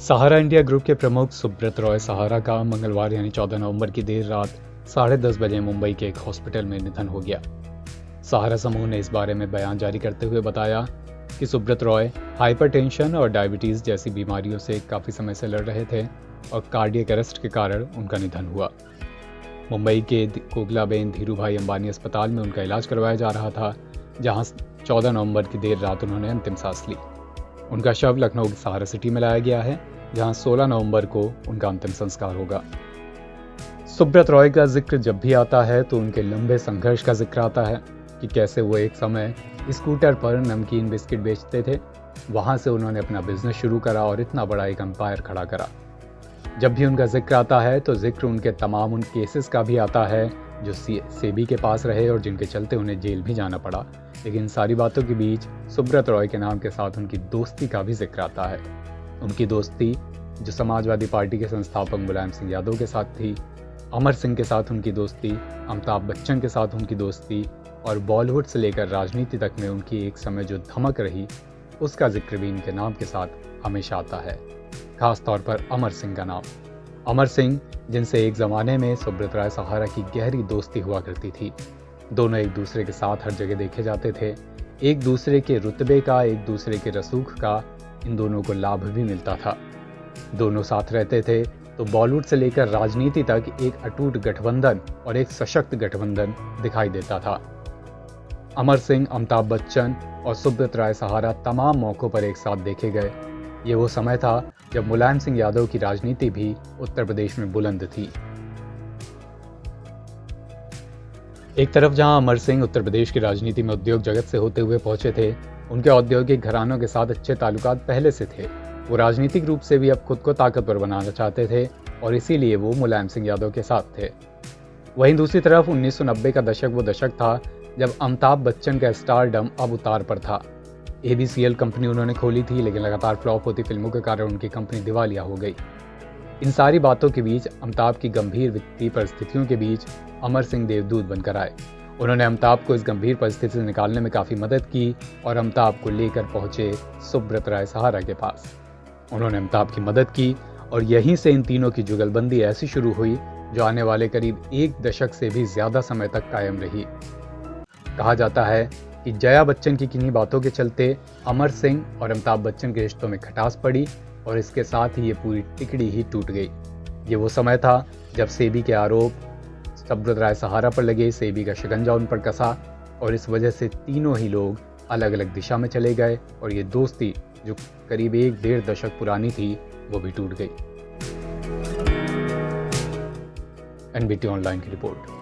सहारा India group के प्रमुख सुब्रत रॉय सहारा का मंगलवार यानी 14 नवंबर की देर रात 10:30 बजे मुंबई के एक हॉस्पिटल में निधन हो गया। सहारा समूह ने इस बारे में बयान जारी करते हुए बताया कि सुब्रत रॉय हाइपरटेंशन और डायबिटीज जैसी बीमारियों से काफ़ी समय से लड़ रहे थे और कार्डियक अरेस्ट के कारण उनका निधन हुआ। मुंबई के कोकिलाबेन धीरूभाई अंबानी अस्पताल में उनका इलाज करवाया जा रहा था, जहां 14 नवंबर की देर रात उन्होंने अंतिम सांस ली। उनका शव लखनऊ की सहारा सिटी में लाया गया है, जहां 16 नवंबर को उनका अंतिम संस्कार होगा। सुब्रत रॉय का जिक्र जब भी आता है तो उनके लंबे संघर्ष का जिक्र आता है कि कैसे वो एक समय स्कूटर पर नमकीन बिस्किट बेचते थे। वहां से उन्होंने अपना बिजनेस शुरू करा और इतना बड़ा एक एम्पायर खड़ा करा। जब भी उनका जिक्र आता है तो जिक्र उनके तमाम उन केसेस का भी आता है जो सेबी के पास रहे और जिनके चलते उन्हें जेल भी जाना पड़ा। लेकिन इन सारी बातों के बीच सुब्रत रॉय के नाम के साथ उनकी दोस्ती का भी जिक्र आता है। उनकी दोस्ती जो समाजवादी पार्टी के संस्थापक मुलायम सिंह यादव के साथ थी, अमर सिंह के साथ उनकी दोस्ती, अमिताभ बच्चन के साथ उनकी दोस्ती और बॉलीवुड से लेकर राजनीति तक में उनकी एक समय जो धमक रही, उसका जिक्र भी इनके नाम के साथ हमेशा आता है। खास तौर पर अमर सिंह का नाम। अमर सिंह जिनसे एक ज़माने में सुब्रत रॉय सहारा की गहरी दोस्ती हुआ करती थी। दोनों एक दूसरे के साथ हर जगह देखे जाते थे। एक दूसरे के रुतबे का, एक दूसरे के रसूख का इन दोनों को लाभ भी मिलता था। दोनों साथ रहते थे तो बॉलीवुड से लेकर राजनीति तक एक अटूट गठबंधन और एक सशक्त गठबंधन दिखाई देता था। अमर सिंह, अमिताभ बच्चन और सुब्रत रॉय सहारा तमाम मौक़ों पर एक साथ देखे गए। ये वो समय था जब मुलायम सिंह यादव की राजनीति भी उत्तर प्रदेश में बुलंद थी। एक तरफ जहां अमर सिंह उत्तर प्रदेश की राजनीति में उद्योग जगत से होते हुए पहुंचे थे, उनके औद्योगिक घरानों के साथ अच्छे ताल्लुकात पहले से थे। वो राजनीतिक रूप से भी अब खुद को ताकतवर बनाना चाहते थे और इसीलिए वो मुलायम सिंह यादव के साथ थे। वहीं दूसरी तरफ 1990 का दशक वो दशक था जब अमिताभ बच्चन का स्टारडम अब उतार पर था। ABCL कंपनी उन्होंने खोली थी, लेकिन लगातार फ्लॉप होती फिल्मों के कारण उनकी कंपनी दिवालिया हो गई। इन सारी बातों के बीच अमिताभ की गंभीर वित्तीय परिस्थितियों के बीच अमर सिंह देवदूत बनकर आए। उन्होंने अमिताभ को इस गंभीर परिस्थिति से निकालने में काफ़ी मदद की और अमिताभ को लेकर पहुंचे सुब्रत रॉय सहारा के पास। उन्होंने अमिताभ की मदद की और यहीं से इन तीनों की जुगलबंदी ऐसी शुरू हुई जो आने वाले करीब एक दशक से भी ज़्यादा समय तक कायम रही। कहा जाता है कि जया बच्चन की किन्हीं बातों के चलते अमर सिंह और अमिताभ बच्चन के रिश्तों में खटास पड़ी और इसके साथ ही ये पूरी टिकड़ी ही टूट गई। ये वो समय था जब सेबी के आरोप सुब्रत रॉय सहारा पर लगे, सेबी का शिकंजा उन पर कसा और इस वजह से तीनों ही लोग अलग अलग दिशा में चले गए और ये दोस्ती जो करीब 1-1.5 दशक पुरानी थी वो भी टूट गई। NBT ऑनलाइन की रिपोर्ट।